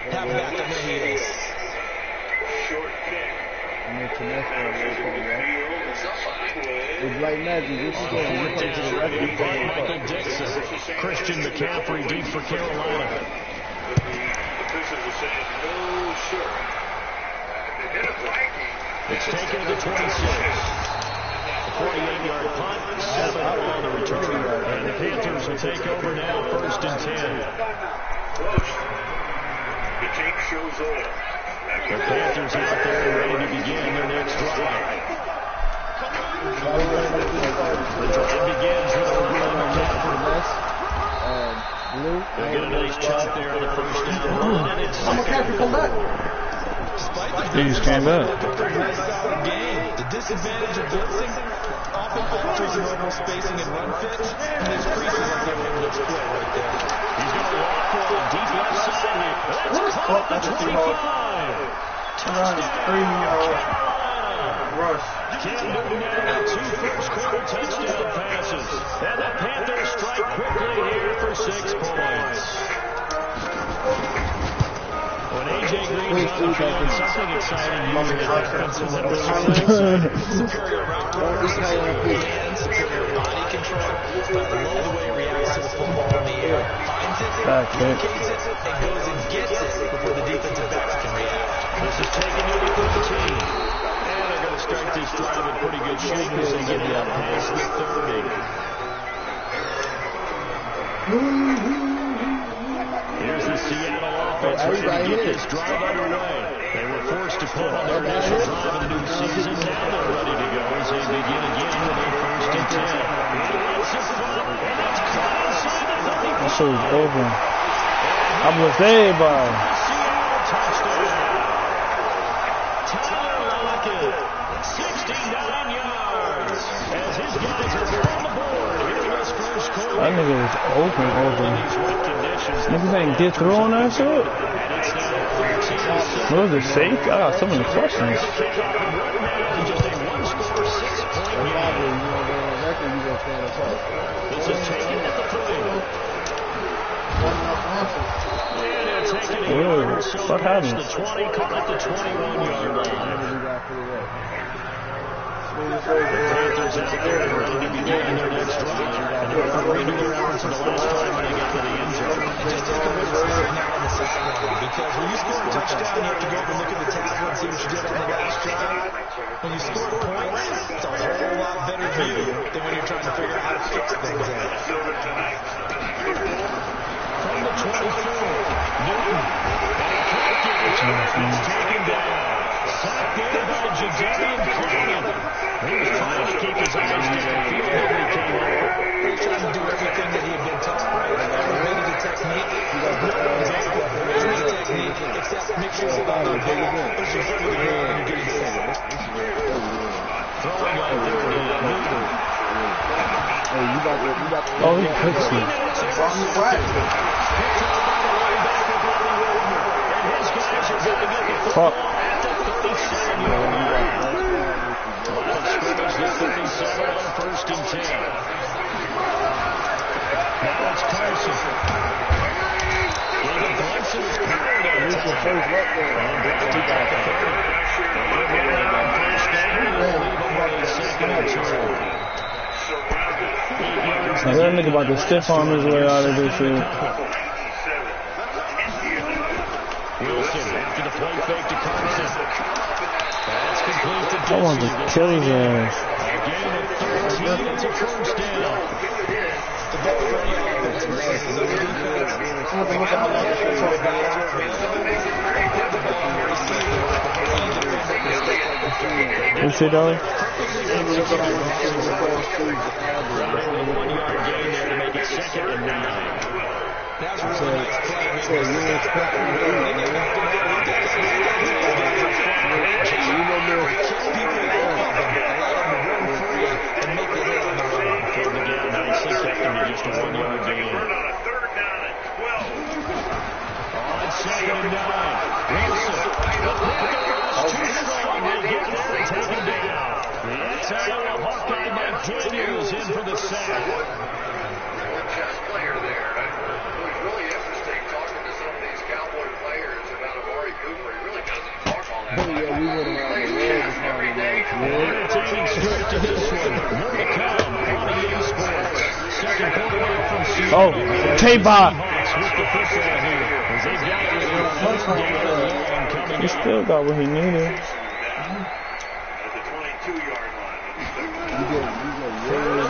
Have him back, I know he is. Short kick. It's like magic. This is going to the referee. Michael Dixon. Christian McCaffrey deep for Carolina. The officials are saying no, sir. They hit a Viking. It's taken to the 26. 48-yard punt, 7 on the return. And the Panthers will take over now, 1st and 10. The tape shows all. The Panthers out there ready to begin their next drive. The drive begins with a run on McCaffrey. They'll get a nice chunk there on the first down run, and it's McCaffrey come back. He just came back. The disadvantage of blitzing often alters normal spacing and run fit, and his creases like they were able to exploit right there. He's going to walk one deep left side here. That's caught at the 25. Touchdown, Rush. Cam Newton now 2 first-quarter touchdown passes. And the Panthers strike quickly here for 6 points. When A.J. Green's on the field, something exciting usually happens in the superior route running, superior hands, superior body control. By the way the way he reacts to the football in the air, finds it, locates it, and goes and gets it before the defensive backs can react. This is taken to the 13. And they're going to start this drive in pretty good shape as they get out past the 30. Here's the Seattle offense ready to get this drive underway. They were forced to put on their initial drive of the new season. Now they're ready to go as they begin again with a 1st and 10. That shit was over. I'm with everybody. Seattle touchdown. Tyler Lockett, 69 yards. As his guys are on the board here in this first quarter. That nigga was open. Niggas ain't get through on that shit. Was it safe? I got so many questions. This is taken at the 30. What happened? The 20 caught at the 21-yard line. Panthers out there ready to begin their next drive. And they're redo their efforts in the last time when they got to the end zone. Just take a risk right now in the second round, because when you score a touchdown, you have to go up and look at the tackle and see what you did on the last drive. When you score points, it's a whole lot better view than when you're trying to figure out how to fix things out. From the 24, Newton. And he's taken down. Sacked there by Jadeveon Clowney. He was trying to keep his eyes downfield when he came over. He was trying to do everything that he had been taught, right? Related to technique. Any technique, except make sure it's about the ball, push it through the ground, and getting sacked. Throwing out there to Newton. Hey, you got the Oh, he puts it. Fuck. First and 10. Now it's Carson. Gave a glimpse of his power there. And brought to back the 30. They'll get it on first down and they'll leave him with a second and 2. Now that nigga about to stiff arm his way out of this shit. Wilson after the play fake to Carson. That's complete to I want to kill his ass. a gain of 13. It's a first down. What's it, dog? 1 yard gain there to make it 2nd and 9. That's really nice play. Just a 1 yard gain. On a 3rd down and 12. On 2nd and 9. Wilson. The Panthers too strong. They get there and take him down. The ex-Iowa Hawkeye McDaniels in for the sack. Good chess player there. It was really interesting talking to some of these Cowboy players. Yeah, we went around the world to find him. Entertaining stretch to this one. More to come on EA Sports. Second quarter now from Seattle. Oh, K-Bot. Hawks with the football here. As they've got it with a first down and long coming He up. still got what he needed. At the 22-yard line. You get really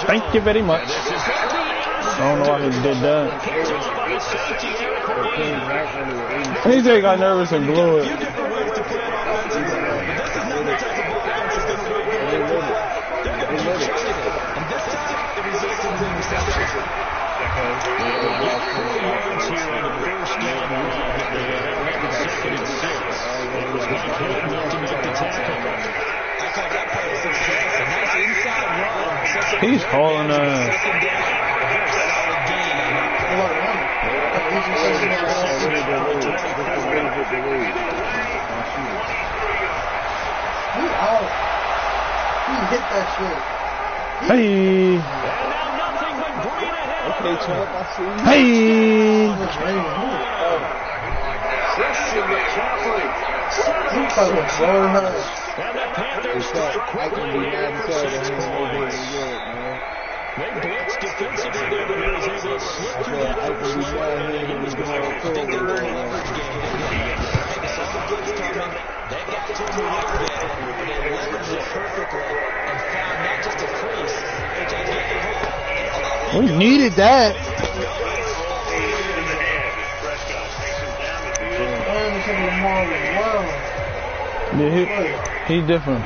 Thank you very much. I don't know why he did that. He said he got nervous and blew it. He's hauling ass. He hit that shit. Hey. Okay, Chuck, I see you. Hey. He fucking blowing her. I can be mad because of him over in New York, man. They blitzed defensively there, but he was able to slip through that I can be first mad one. here He was in New going York. to They were in a leverage game. They saw the blitz coming. They got to him a little bit, but they leveraged it perfectly and found not just a crease, which I gave. We needed that. Yeah, he different.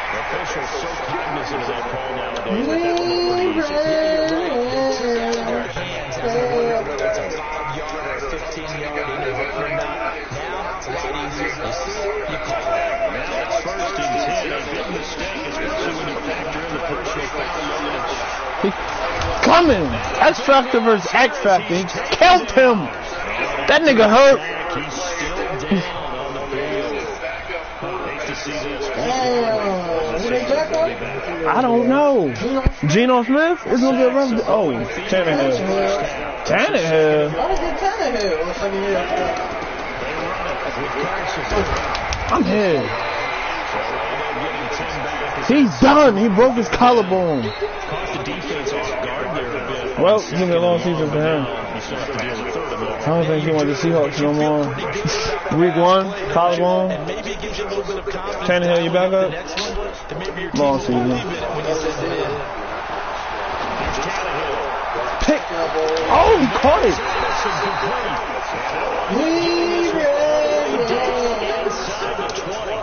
Officials so cognizant of that call nowadays that that one looked pretty easy. Whether it's a 5-yard or a 15-yard interval or not, now it's a lot easier. You see it, you call it. Now it's 1st and 10. A big mistake, especially when you factor in the personal foul yardage. He coming. X Factor versus X Factor. He killed him. That nigga hurt. He's still down on the field. Hate to see this. I don't know. Geno Smith is gonna be a run. Oh, Tannehill. Tannehill. Why is it Tannehill? Looks like he is. I'm here. He's done. He broke his collarbone. Caught the defense off guard there a bit. Well, it's gonna be a long season for him. You still have to deal with third and long. I don't think he wants the Seahawks no more. Week 1, collarbone. And maybe it gives you a little bit of confidence. Tannehill, you back up? Next one, that maybe your Long team will season. believe it when you send it in. Here's Tannehill. Pick. Oh, he caught it. Inside the 20.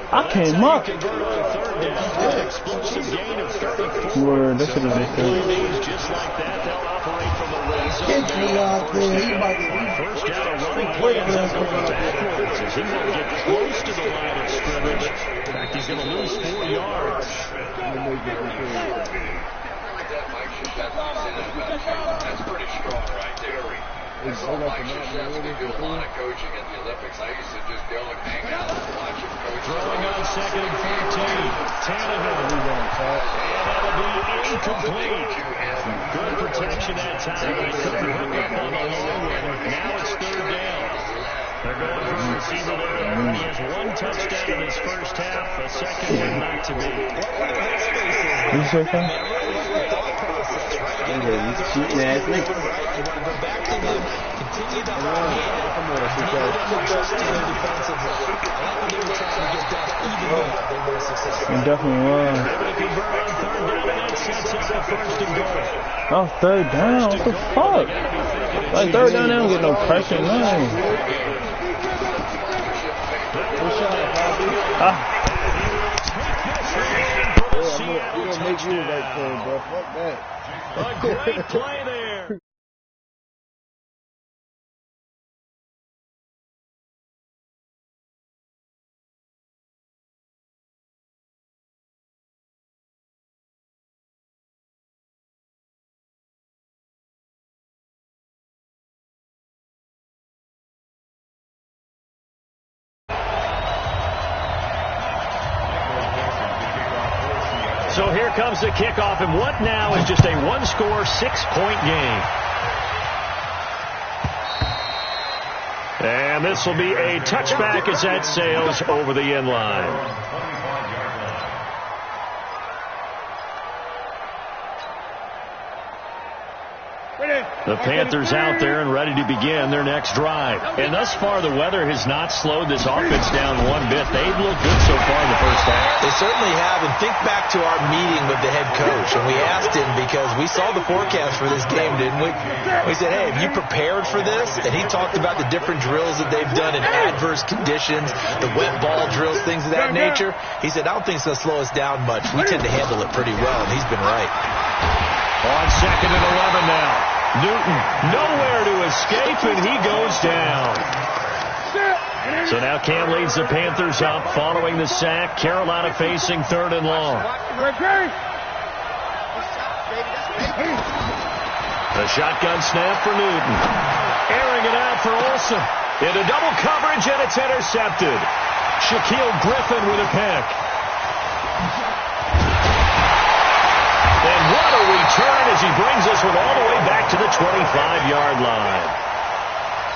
I came up. Convert on third down. Explosive gain of 34. Word, that should have been good. Knees just like that. They'll operate from the red zone. Get me out there. He might be. First down, a running play ends up going backwards as he won't get close to the line of scrimmage. In fact, he's going to lose 4 yards. That's pretty strong right there. It's so Mike Krzyzewski do a lot of coaching at the Olympics. I used to just go and hang out and watch him coach. Throwing on 2nd and 14. Tannehill. And that'll be incomplete. Good protection that time. They couldn't hook up on the long one. Now it's 3rd down. They're going for a receiver there that already has 1 touchdown in his first half. A second one not to be. Did you say something? Shooting ass nigga. It definitely was. Oh, 3rd down? What the fuck? Like 3rd down, they don't get no pressure, man. We're gonna make you right for him, bro. Fuck that. A great play there. So here comes the kickoff, and what now is just a one-score, 6-point game. And this will be a touchback as that sails over the end line. The Panthers out there and ready to begin their next drive. And thus far, the weather has not slowed this offense down one bit. They've looked good so far in the first half. They certainly have. And think back to our meeting with the head coach. And we asked him because we saw the forecast for this game, didn't we? We said, hey, have you prepared for this? And he talked about the different drills that they've done in adverse conditions, the wet ball drills, things of that nature. He said, I don't think it's going to slow us down much. We tend to handle it pretty well, and he's been right. On 2nd and 11 now. Newton nowhere to escape, and he goes down. So now Cam leads the Panthers up following the sack. Carolina facing 3rd and long. The shotgun snap for Newton. Airing it out for Olsen. Into double coverage, and it's intercepted. Shaquille Griffin with a pick. And what a return as he brings this one all the way back to the 25-yard line.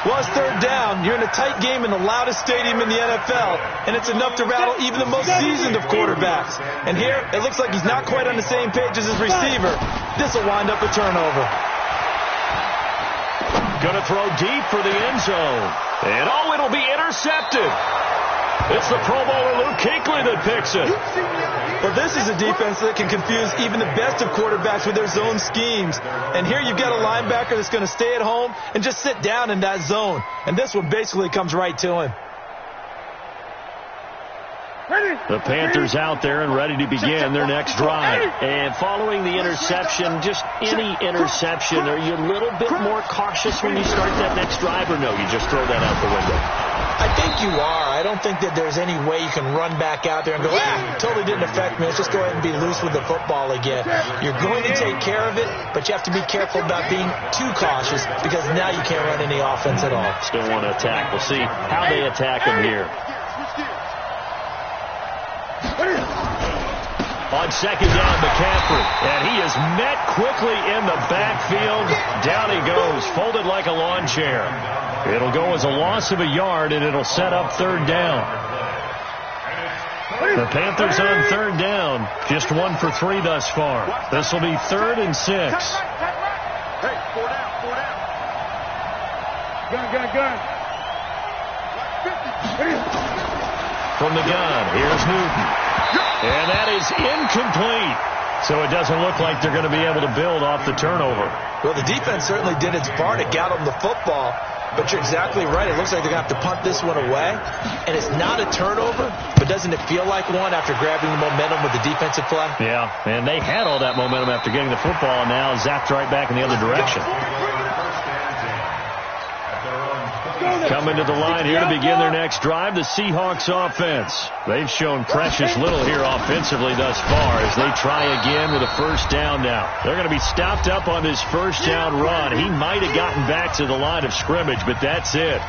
Well, it's 3rd down. You're in a tight game in the loudest stadium in the NFL, and it's enough to rattle even the most seasoned of quarterbacks. And here, it looks like he's not quite on the same page as his receiver. This will wind up a turnover. Going to throw deep for the end zone. And, oh, it'll be intercepted. It's the Pro Bowler Luke Kuechly that picks it. Well, this is a defense that can confuse even the best of quarterbacks with their zone schemes. And here you've got a linebacker that's going to stay at home and just sit down in that zone. And this one basically comes right to him. The Panthers out there and ready to begin their next drive. And following the interception, just any interception, are you a little bit more cautious when you start that next drive, or no, you just throw that out the window? I think you are. I don't think that there's any way you can run back out there and go, totally didn't affect me. Let's just go ahead and be loose with the football again. You're going to take care of it, but you have to be careful about being too cautious because now you can't run any offense at all. Still want to attack. We'll see how they attack him here. On 2nd down, McCaffrey, and he is met quickly in the backfield. Down he goes, folded like a lawn chair. It'll go as a loss of a yard, and it'll set up 3rd down. The Panthers on 3rd down, just 1 for 3 thus far. This will be 3rd and 6. Hey, 4 down. Gun. From the gun, here's Newton. And that is incomplete. So it doesn't look like they're going to be able to build off the turnover. Well, the defense certainly did its part to get them the football. But you're exactly right. It looks like they're going to have to punt this one away. And it's not a turnover, but doesn't it feel like one after grabbing the momentum with the defensive play? Yeah, and they had all that momentum after getting the football, and now zapped right back in the other direction. Coming to the line here to begin their next drive, the Seahawks offense. They've shown precious little here offensively thus far as they try again with a 1st down now. They're going to be stopped up on this 1st down run. He might have gotten back to the line of scrimmage, but that's it.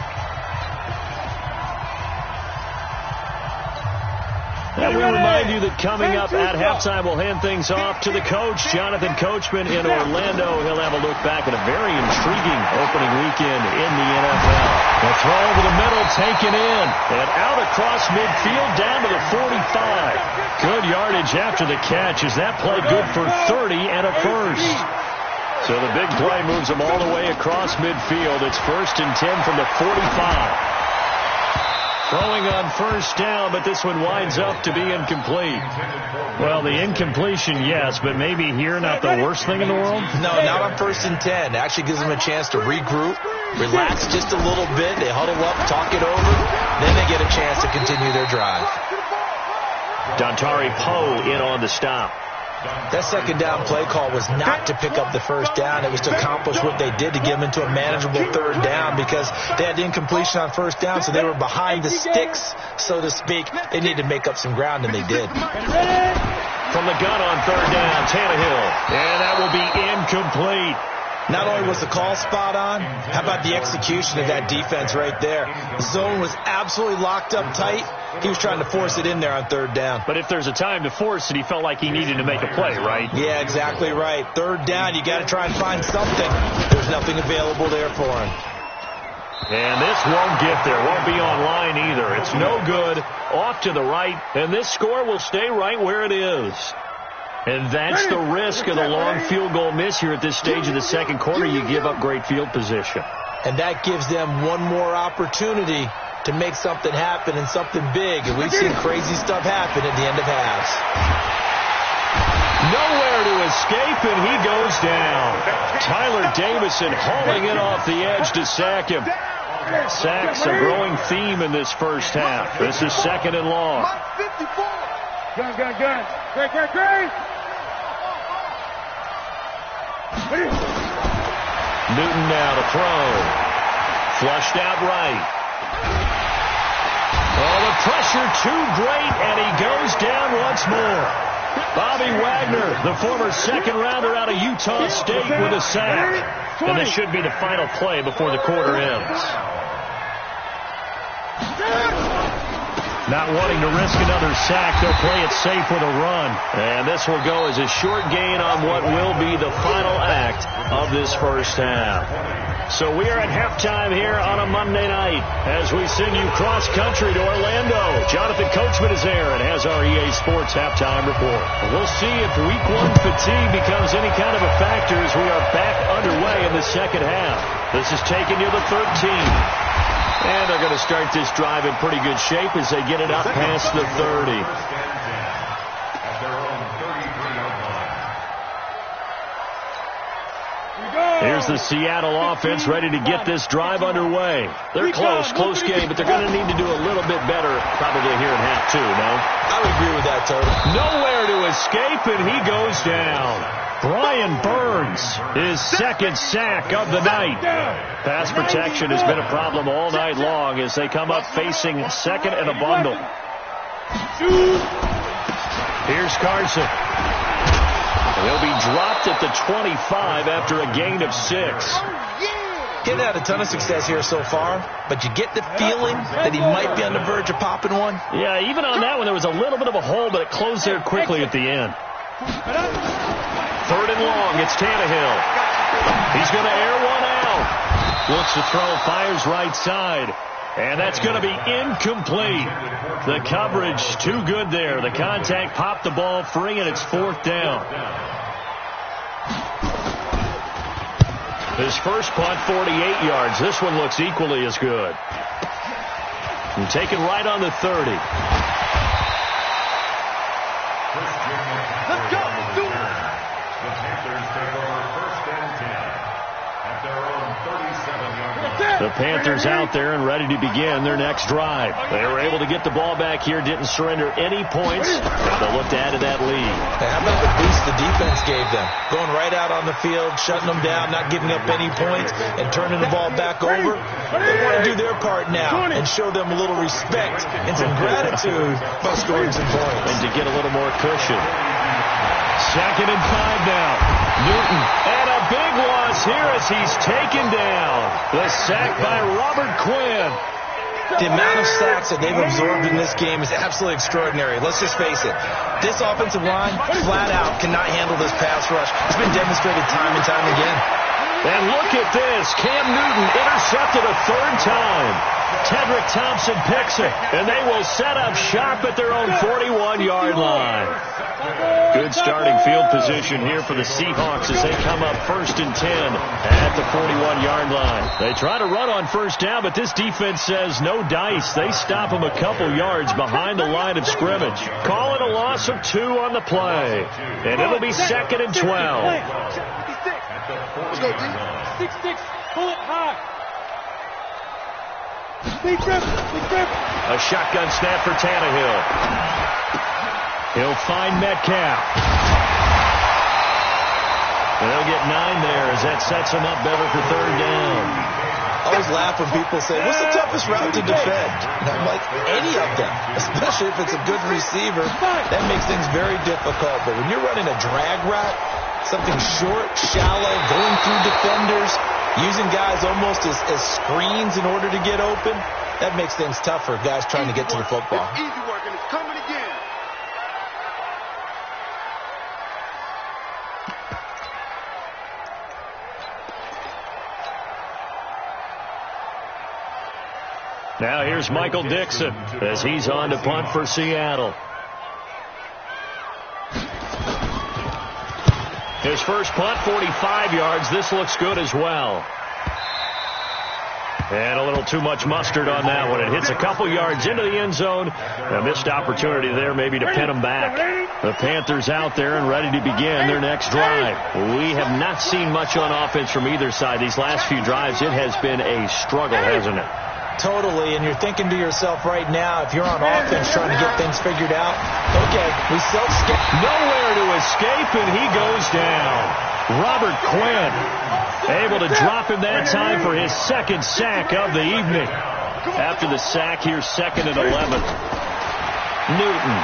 And we remind you that coming up at halftime, we'll hand things off to the coach, Jonathan Coachman in Orlando. He'll have a look back at a very intriguing opening weekend in the NFL. The throw over the middle, taken in, and out across midfield, down to the 45. Good yardage after the catch as that play good for 30 and a 1st. So the big play moves them all the way across midfield. It's 1st and 10 from the 45. Throwing on 1st down, but this one winds up to be incomplete. Well, the incompletion, yes, but maybe here not the worst thing in the world? No, not on 1st and 10. It actually gives them a chance to regroup, relax just a little bit. They huddle up, talk it over. Then they get a chance to continue their drive. Dontari Poe in on the stop. That 2nd down play call was not to pick up the 1st down. It was to accomplish what they did to get them into a manageable 3rd down because they had incompletion on 1st down, so they were behind the sticks, so to speak. They needed to make up some ground, and they did. From the gun on 3rd down, Tannehill. And that will be incomplete. Not only was the call spot on, how about the execution of that defense right there? The zone was absolutely locked up tight. He was trying to force it in there on third down. But if there's a time to force it, he felt like he needed to make a play, right? Yeah, exactly right. Third down, you got to try and find something. There's nothing available there for him. And this won't get there. Won't be online either. It's no good. Off to the right. And this score will stay right where it is. And that's the risk of the long field goal miss here at this stage of the second quarter. You give up great field position. And that gives them one more opportunity to make something happen and something big. And we've seen crazy stuff happen at the end of halves. Nowhere to escape, and he goes down. Tyler Davison hauling it off the edge to sack him. Sacks a growing theme in this first half. This is second and long. Gun. Great. Newton now to throw. Flushed out right. Oh, the pressure too great, and he goes down once more. Bobby Wagner, the former second rounder out of Utah State, with a sack. And this should be the final play before the quarter ends. Not wanting to risk another sack, they'll play it safe with a run. And this will go as a short gain on what will be the final act of this first half. So we are at halftime here on a Monday night as we send you cross-country to Orlando. Jonathan Coachman is there and has our EA Sports halftime report. We'll see if week one fatigue becomes any kind of a factor as we are back underway in the second half. This is taken near the 13. And they're going to start this drive in pretty good shape as they get it up past the 30. Here's the Seattle offense ready to get this drive underway. They're close game, but they're going to need to do a little bit better probably here in half two, no? I would agree with that, Tony. Nowhere to escape, and he goes down. Brian Burns, his second sack of the night. Pass protection has been a problem all night long as they come up facing second and a bundle. Here's Carson. He'll be dropped at the 25 after a gain of 6. He's had a ton of success here so far, but you get the feeling that he might be on the verge of popping one. Yeah, even on that one, there was a little bit of a hole, but it closed there quickly at the end. Third and long, it's Tannehill. He's going to air one out. Looks to throw, fires right side. And that's going to be incomplete. The coverage too good there. The contact popped the ball free, and it's fourth down. His first punt, 48 yards. This one looks equally as good. And taken right on the 30. Let's go. The Panthers out there and ready to begin their next drive. They were able to get the ball back here, didn't surrender any points. They'll look to add to that lead. How about the boost the defense gave them? Going right out on the field, shutting them down, not giving up any points, and turning the ball back over. They want to do their part now and show them a little respect and some gratitude by scoring some points. And to get a little more cushion. Second and 5 now. Newton, and a big loss here as he's taken down. The sack by Robert Quinn. The amount of sacks that they've absorbed in this game is absolutely extraordinary. Let's just face it. This offensive line, flat out, cannot handle this pass rush. It's been demonstrated time and time again. And look at this. Cam Newton intercepted a third time. Tedrick Thompson picks it, and they will set up shop at their own 41-yard line. Good starting field position here for the Seahawks as they come up first and 10 at the 41-yard line. They try to run on first down, but this defense says no dice. They stop them a couple yards behind the line of scrimmage. Call it a loss of 2 on the play, and it'll be second and 12. Let's go, D. 6-6. Pull it high. Big grip. A shotgun snap for Tannehill. He'll find Metcalf. And they'll get 9 there as that sets him up better for third down. I always laugh when people say, what's the toughest route to defend? And I'm like, any of them, especially if it's a good receiver. That makes things very difficult. But when you're running a drag route, something short, shallow, going through two defenders, using guys almost as screens in order to get open, that makes things tough for guys trying to get to the football. It's easy work, and it's coming again. Now here's Michael Dixon as he's on to punt for Seattle. His first punt, 45 yards. This looks good as well. And a little too much mustard on that one. It hits a couple yards into the end zone. A missed opportunity there maybe to pin them back. The Panthers out there and ready to begin their next drive. We have not seen much on offense from either side. These last few drives, it has been a struggle, hasn't it? Totally, and you're thinking to yourself right now, if you're on offense trying to get things figured out, okay, we self-escape. Nowhere to escape, and he goes down. Robert Quinn able to drop him that time for his second sack of the evening. After the sack, here's 2nd and 11. Newton.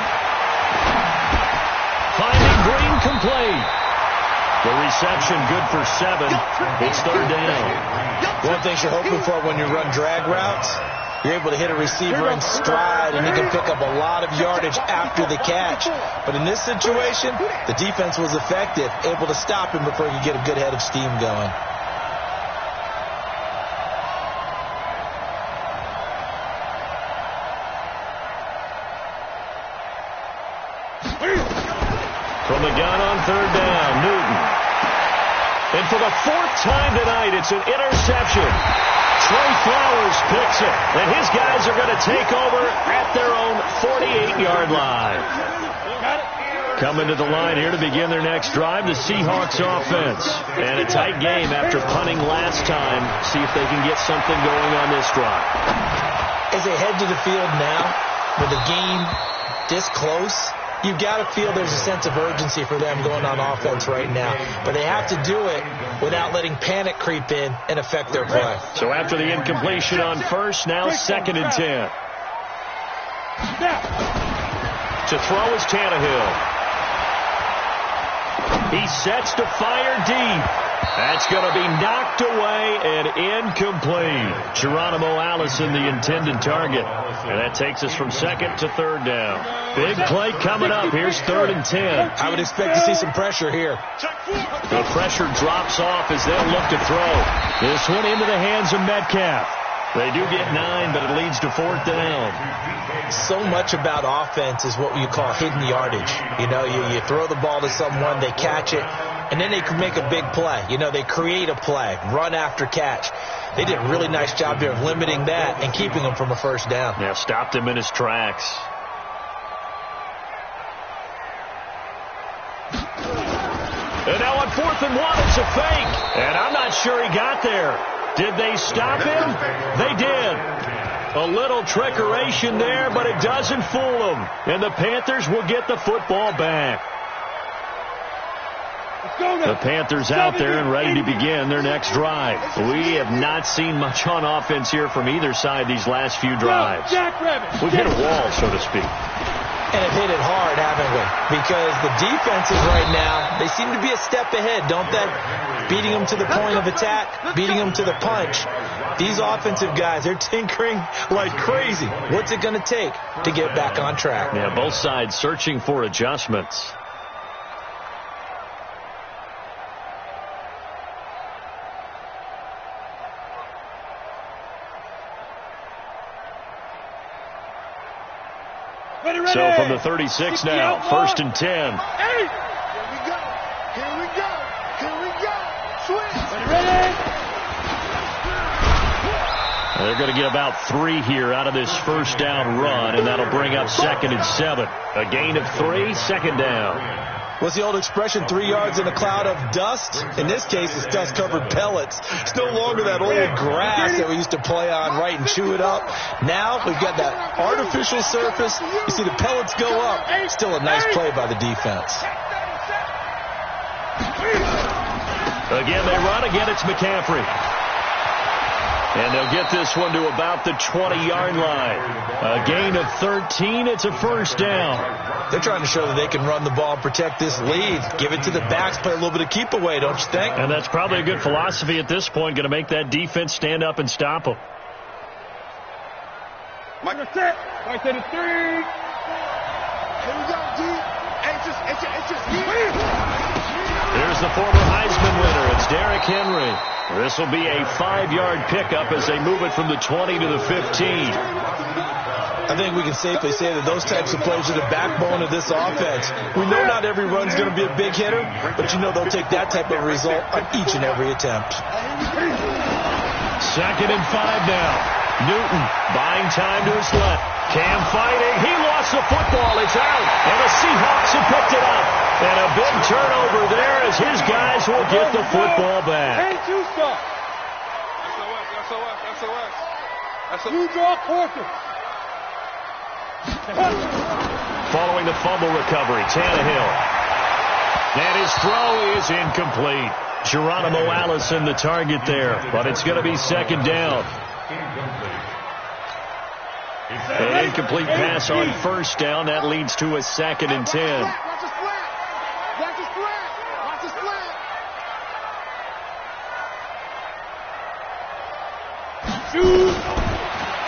Finding Green complete. The reception good for 7. It's 3rd down. One thing you're hoping for when you run drag routes, you're able to hit a receiver in stride and he can pick up a lot of yardage after the catch. But in this situation, the defense was effective, able to stop him before he could get a good head of steam going. From the gun on 3rd down, Newton. And for the 4th time tonight, it's an interception. Trey Flowers picks it, and his guys are going to take over at their own 48-yard line. Coming to the line here to begin their next drive, the Seahawks offense. And a tight game after punting last time. See if they can get something going on this drive. As they head to the field now, with the game this close, you've got to feel there's a sense of urgency for them going on offense right now. But they have to do it without letting panic creep in and affect their play. So after the incompletion on 1st, now 2nd and 10. To throw is Tannehill. He sets to fire deep. That's going to be knocked away and incomplete. Geronimo Allison, the intended target. And that takes us from 2nd to 3rd down. Big play coming up. Here's 3rd and 10. I would expect to see some pressure here. The pressure drops off as they'll look to throw. This one into the hands of Metcalf. They do get 9, but it leads to 4th down. So much about offense is what you call hidden yardage. You know, you throw the ball to someone, they catch it, and then they can make a big play. You know, they create a play, run after catch. They did a really nice job here of limiting that and keeping him from a 1st down. Yeah, stopped him in his tracks. And now on 4th and 1, it's a fake. And I'm not sure he got there. Did they stop him? They did. A little trickeration there, but it doesn't fool them. And the Panthers will get the football back. The Panthers out there and ready to begin their next drive. We have not seen much on offense here from either side these last few drives. We've hit a wall, so to speak. And have hit it hard, haven't we? Because the defenses right now, they seem to be a step ahead, don't they? Beating them to the point of attack, beating them to the punch. These offensive guys, they're tinkering like crazy. What's it going to take to get back on track? Yeah, both sides searching for adjustments. So from the 36 now, 1st and 10. Here we go. Here we go. Here we go. Switch. Ready? They're going to get about 3 here out of this 1st down run, and that'll bring up 2nd and 7. A gain of 3, 2nd down. What's the old expression, 3 yards in a cloud of dust? In this case, it's dust-covered pellets. It's no longer that old grass that we used to play on, right, and chew it up. Now we've got that artificial surface. You see the pellets go up. Still a nice play by the defense. Again, they run. Again, it's McCaffrey. And they'll get this one to about the 20-yard line. A gain of 13. It's a first down. They're trying to show that they can run the ball and protect this lead. Give it to the backs, play a little bit of keep away, don't you think? And that's probably a good philosophy at this point, going to make that defense stand up and stop them. Mike, set. Mike, set it 3. Here we go, D. There's the former Heisman winner. It's Derrick Henry. This will be a 5-yard pickup as they move it from the 20 to the 15. I think we can safely say that those types of plays are the backbone of this offense. We know not every run's going to be a big hitter, but you know they'll take that type of result on each and every attempt. 2nd and 5 now. Newton buying time to his left. Cam fighting. He lost the football. It's out. And the Seahawks have picked it up. And a big turnover there as his guys will get the football back. Ain't you stop. SOS. You draw quarters. Following the fumble recovery, Tannehill. And his throw is incomplete. Geronimo Allison the target there, but it's going to be 2nd down. An incomplete pass on 1st down. That leads to a 2nd and 10.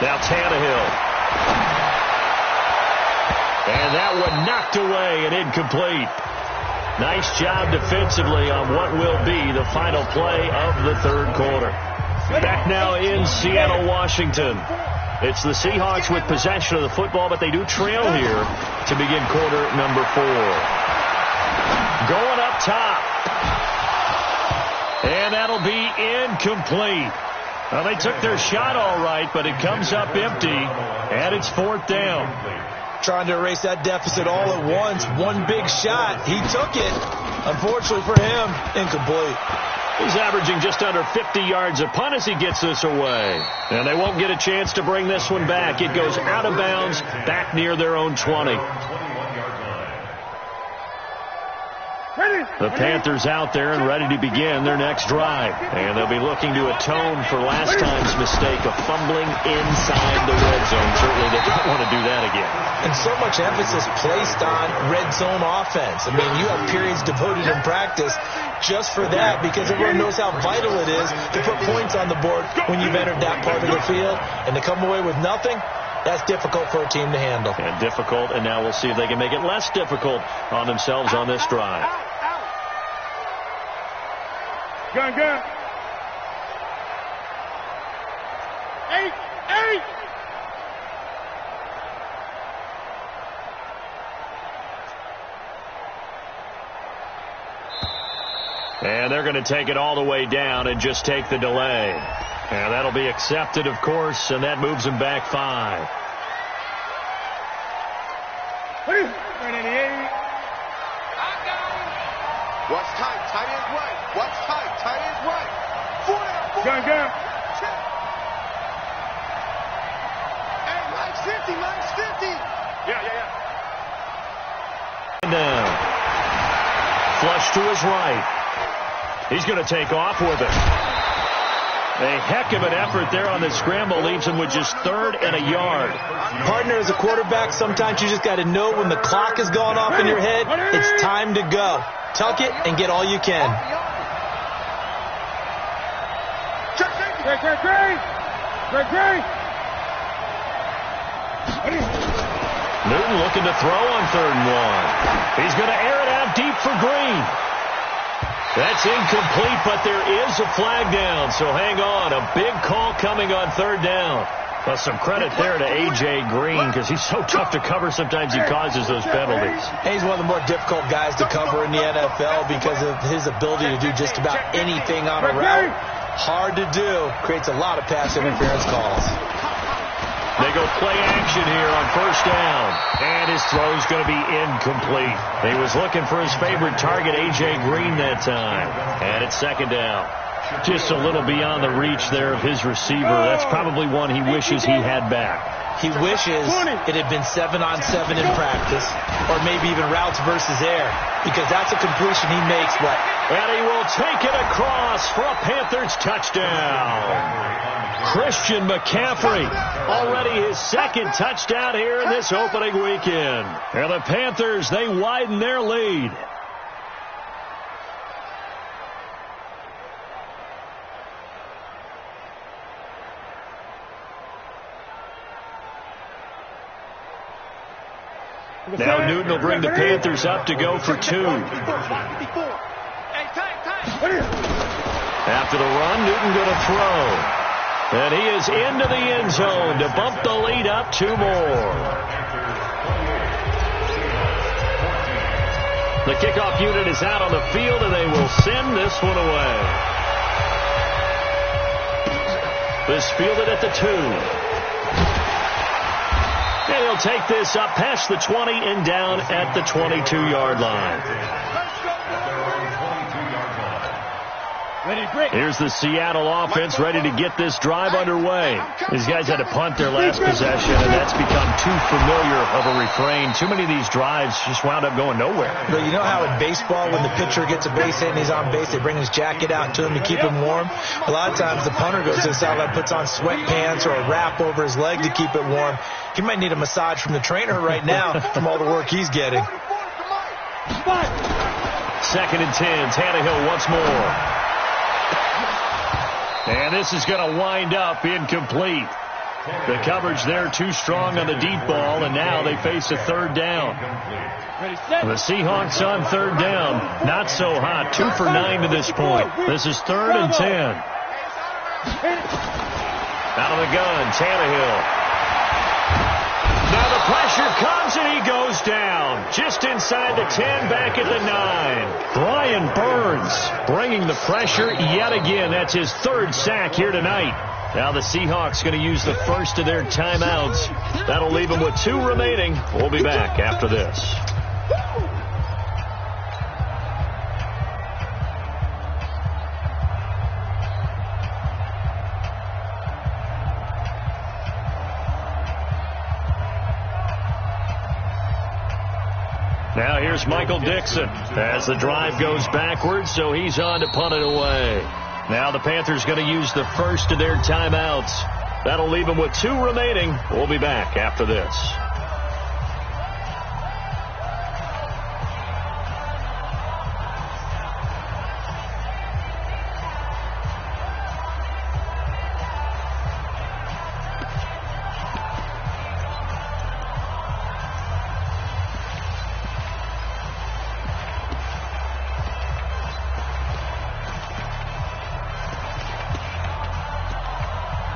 Now Tannehill. And that one knocked away and incomplete. Nice job defensively on what will be the final play of the 3rd quarter. Back now in Seattle, Washington. It's the Seahawks with possession of the football, but they do trail here to begin quarter number 4. Going up top. And that'll be incomplete. Well, they took their shot all right, but it comes up empty, and it's 4th down. Trying to erase that deficit all at once. One big shot. He took it. Unfortunately for him, incomplete. He's averaging just under 50 yards a punt as he gets this away. And they won't get a chance to bring this one back. It goes out of bounds back near their own 20. The Panthers out there and ready to begin their next drive. And they'll be looking to atone for last time's mistake of fumbling inside the red zone. Certainly they don't want to do that again. And so much emphasis placed on red zone offense. I mean, you have periods devoted in practice just for that because everyone knows how vital it is to put points on the board when you've entered that part of the field. And to come away with nothing, that's difficult for a team to handle. And difficult, and now we'll see if they can make it less difficult on themselves on this drive. Gun. 8. And they're going to take it all the way down and just take the delay. And that'll be accepted, of course, and that moves them back 5. What's tight? Tight ends right. What's tight? Tight ends right. 4 down. Gun. Hey, Mike's 50. Mike's 50. Yeah. Down. Flush to his right. He's going to take off with it. A heck of an effort there on the scramble leaves him with just 3rd and a yard. Partner, as a quarterback, sometimes you just got to know when the clock is going off in your head, it's time to go. Tuck it and get all you can. Great. Newton looking to throw on 3rd and 1. He's going to air it out deep for Green. That's incomplete, but there is a flag down, so hang on. A big call coming on 3rd down. Well, some credit there to A.J. Green because he's so tough to cover. Sometimes he causes those penalties. And he's one of the more difficult guys to cover in the NFL because of his ability to do just about anything on a route. Hard to do. Creates a lot of pass interference calls. They go play action here on 1st down. And his throw's going to be incomplete. He was looking for his favorite target, A.J. Green, that time. And it's 2nd down. Just a little beyond the reach there of his receiver. That's probably one he wishes he had back. He wishes it had been 7-on-7 in practice, or maybe even routes versus air, because that's a completion he makes, And he will take it across for a Panthers touchdown. Christian McCaffrey, already his second touchdown here in this opening weekend. And the Panthers, they widen their lead. Now Newton will bring the Panthers up to go for 2. After the run, Newton going to throw. And he is into the end zone to bump the lead up 2 more. The kickoff unit is out on the field, and they will send this one away. This fielded at the 2. And he'll take this up past the 20 and down at the 22-yard line. Here's the Seattle offense ready to get this drive underway. These guys had to punt their last possession, and that's become too familiar of a refrain. Too many of these drives just wound up going nowhere. But you know how in baseball, when the pitcher gets a base hit and he's on base, they bring his jacket out to him to keep him warm? A lot of times the punter goes to the sideline, puts on sweatpants or a wrap over his leg to keep it warm. He might need a massage from the trainer right now from all the work he's getting. 2nd and 10. Tannehill once more. And this is going to wind up incomplete. The coverage there too strong on the deep ball, and now they face a 3rd down. The Seahawks on 3rd down. Not so hot. 2 for 9 to this point. This is 3rd and 10. Out of the gun, Tannehill. Now the pressure comes, and he goes down. Just inside the 10, back at the 9. Brian Burns bringing the pressure yet again. That's his 3rd sack here tonight. Now the Seahawks going to use the first of their timeouts. That'll leave them with 2 remaining. We'll be back after this. Now here's Michael Dixon as the drive goes backwards, so he's on to punt it away. Now the Panthers going to use the first of their timeouts. That'll leave them with 2 remaining. We'll be back after this.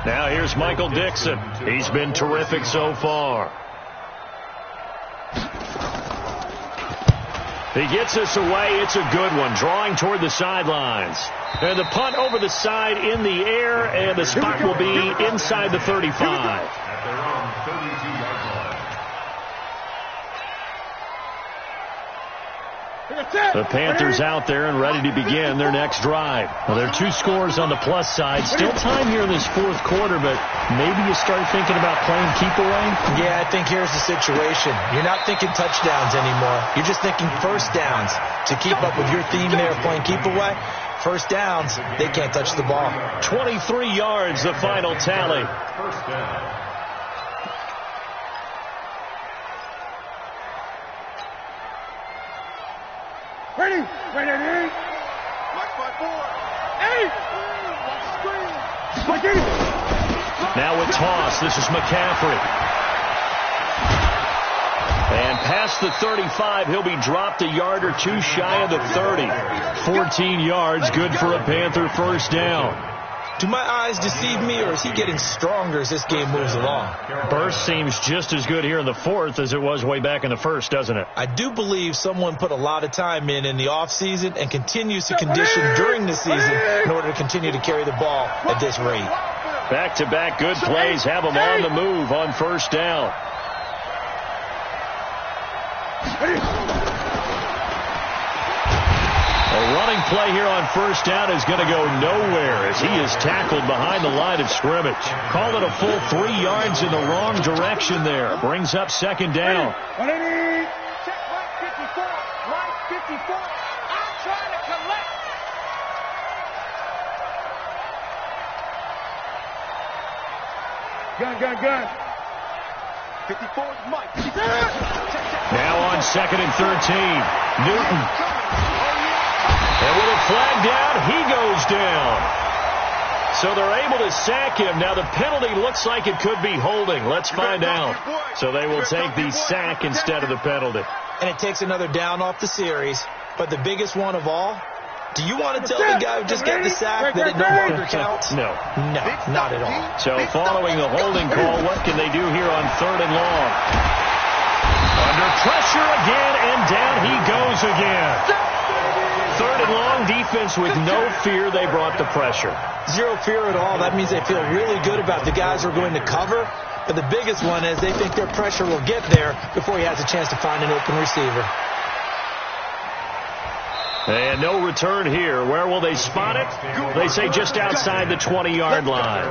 Now here's Michael Dixon. He's been terrific so far. He gets us away. It's a good one. Drawing toward the sidelines. And the punt over the side in the air, and the spot will be inside the 35. The Panthers out there and ready to begin their next drive. Well, there are 2 scores on the plus side. Still time here in this 4th quarter, but maybe you start thinking about playing keep away? Yeah, I think here's the situation. You're not thinking touchdowns anymore. You're just thinking first downs. To keep up with your theme there, playing keep away, first downs, they can't touch the ball. 23 yards, the final tally. First down. Ready? Ready? Now with toss, this is McCaffrey. And past the 35, he'll be dropped a yard or 2 shy of the 30. 14 yards, good for a Panther first down. Do my eyes deceive me, or is he getting stronger as this game moves along? Burst seems just as good here in the 4th as it was way back in the 1st, doesn't it? I do believe someone put a lot of time in the offseason and continues to condition during the season in order to continue to carry the ball at this rate. Back-to-back good plays have him on the move on first down. A running play here on first down is going to go nowhere as he is tackled behind the line of scrimmage. Call it a full 3 yards in the wrong direction there. Brings up second down. Check right 54. Right 54. I'm trying to collect Gun. 54 is Mike. Now on 2nd and 13. Newton. And with a flag down, he goes down. So they're able to sack him. Now the penalty looks like it could be holding. Let's find out. So they will take the sack instead of the penalty. And it takes another down off the series. But the biggest one of all, do you want to tell the guy who just got the sack that it no longer counts? No. No, not at all. So following the holding call, what can they do here on 3rd and long? Under pressure again, and down he goes again. 3rd and long, defense with no fear. They brought the pressure. Zero fear at all. That means they feel really good about the guys who are going to cover. But the biggest one is they think their pressure will get there before he has a chance to find an open receiver. And no return here. Where will they spot it? They say just outside the 20-yard line.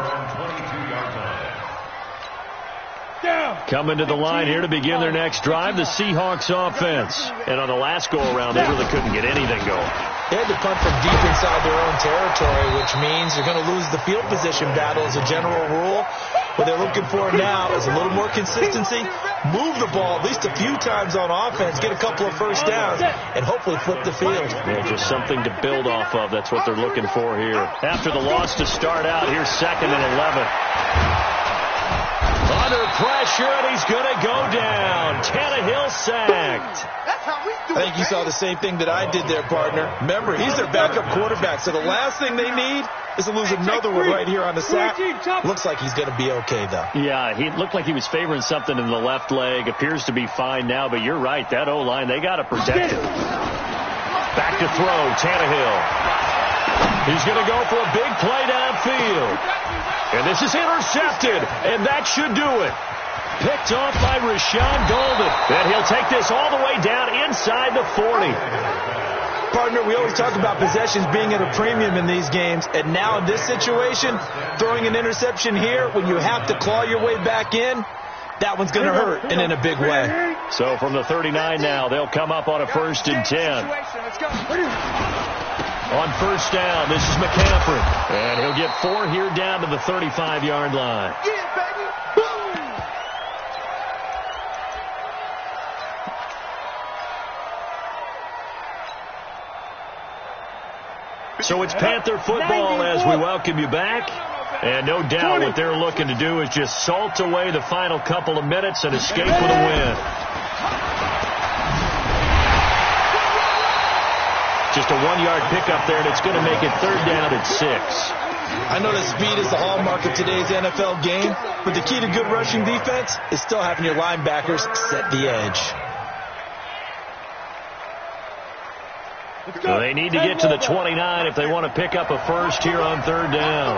Coming to the line here to begin their next drive, the Seahawks offense. And on the last go-around, they really couldn't get anything going. They had to punt from deep inside their own territory, which means you're going to lose the field position battle as a general rule. What they're looking for now is a little more consistency, move the ball at least a few times on offense, get a couple of first downs, and hopefully flip the field. Yeah, just something to build off of. That's what they're looking for here. After the loss to start out, here's 2nd and 11. Under pressure, and he's going to go down. Tannehill sacked. I think you saw the same thing that I did there, partner. Remember, he's their backup quarterback, so the last thing they need is to lose another one right here on the sack. Looks like he's going to be okay, though. Yeah, he looked like he was favoring something in the left leg. Appears to be fine now, but you're right. That O-line, they got to protect him. Back to throw, Tannehill. He's going to go for a big play downfield. And this is intercepted, and that should do it. Picked off by Rashawn Golden. And he'll take this all the way down inside the 40. Partner, we always talk about possessions being at a premium in these games. And now in this situation, throwing an interception here when you have to claw your way back in, that one's going to hurt, and in a big way. So from the 39 now, they'll come up on a 1st and 10. On 1st down, this is McCaffrey. And he'll get 4 here down to the 35-yard line. So it's Panther football as we welcome you back. And no doubt what they're looking to do is just salt away the final couple of minutes and escape with a win. Just a 1-yard pickup there, and it's going to make it 3rd down at 6. I know that speed is the hallmark of today's NFL game, but the key to good rushing defense is still having your linebackers set the edge. So they need to get to the 29 if they want to pick up a first here on 3rd down.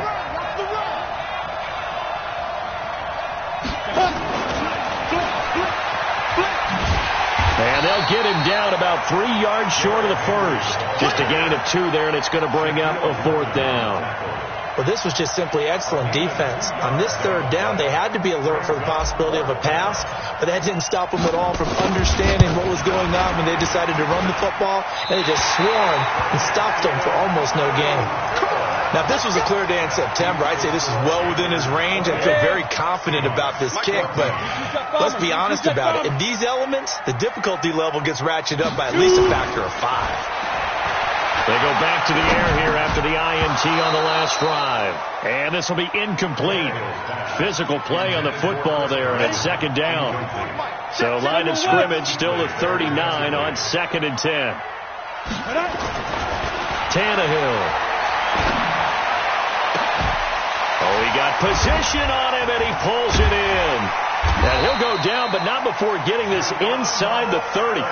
And they'll get him down about 3 yards short of the first. Just a gain of 2 there, and it's going to bring up a 4th down. Well, this was just simply excellent defense. On this 3rd down, they had to be alert for the possibility of a pass, but that didn't stop them at all from understanding what was going on when they decided to run the football, and they just swarmed and stopped them for almost no gain. Now, if this was a clear day in September, I'd say this is well within his range. I feel very confident about this kick, but let's be honest about it. In these elements, the difficulty level gets ratcheted up by at least a factor of 5. They go back to the air here after the INT on the last drive. And this will be incomplete. Physical play on the football there, and it's 2nd down. So line of scrimmage still at 39 on 2nd and 10. Tannehill. Oh, he got position on him, and he pulls it in. And he'll go down, but not before getting this inside the 30.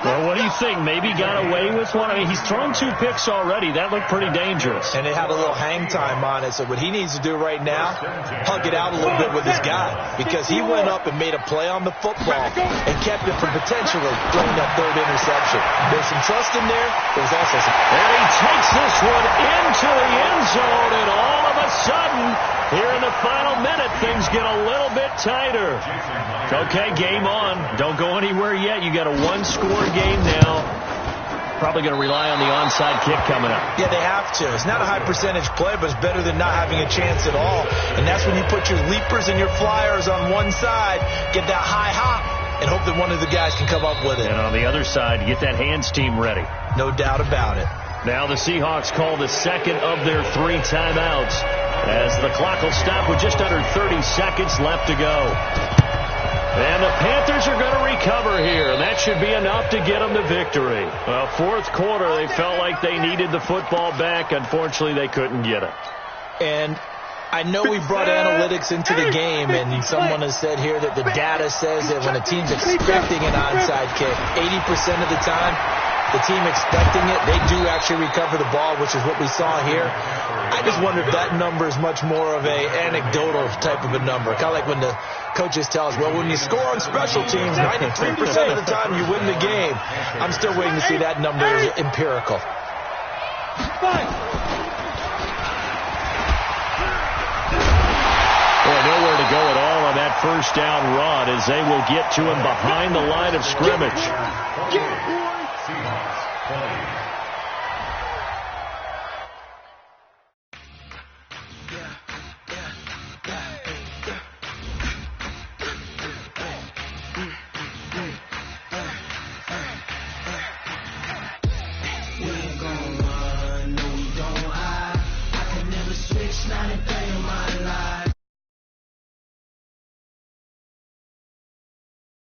Well, what do you think? Maybe got away with one? I mean, he's thrown 2 picks already. That looked pretty dangerous. And it had a little hang time on it. So what he needs to do right now, hug it out a little bit with his guy. Because he went up and made a play on the football and kept it from potentially throwing that 3rd interception. There's some trust in there. There's also some... And he takes this one into the end zone, and all of a sudden, here in the final minute, things get a little bit tighter. Okay, game on. Don't go anywhere yet. You got a 1-score game now. Probably going to rely on the onside kick coming up. Yeah, they have to. It's not a high percentage play, but it's better than not having a chance at all. And that's when you put your leapers and your flyers on one side, get that high hop, and hope that one of the guys can come up with it. And on the other side, get that hands team ready. No doubt about it. Now the Seahawks call the second of their 3 timeouts as the clock will stop with just under 30 seconds left to go. And the Panthers are going to recover here. That should be enough to get them the victory. Well, fourth quarter, they felt like they needed the football back. Unfortunately, they couldn't get it. And I know we brought analytics into the game, and someone has said here that the data says that when a team's expecting an onside kick, 80% of the time, the team expecting it, they do actually recover the ball, which is what we saw here. I just wonder if that number is much more of a anecdotal type of a number. Kind of like when the coaches tell us, well, when you score on special teams, 93% of the time you win the game. I'm still waiting to see that number is empirical. Boy, nowhere to go at all on that first down run as they will get to him behind the line of scrimmage.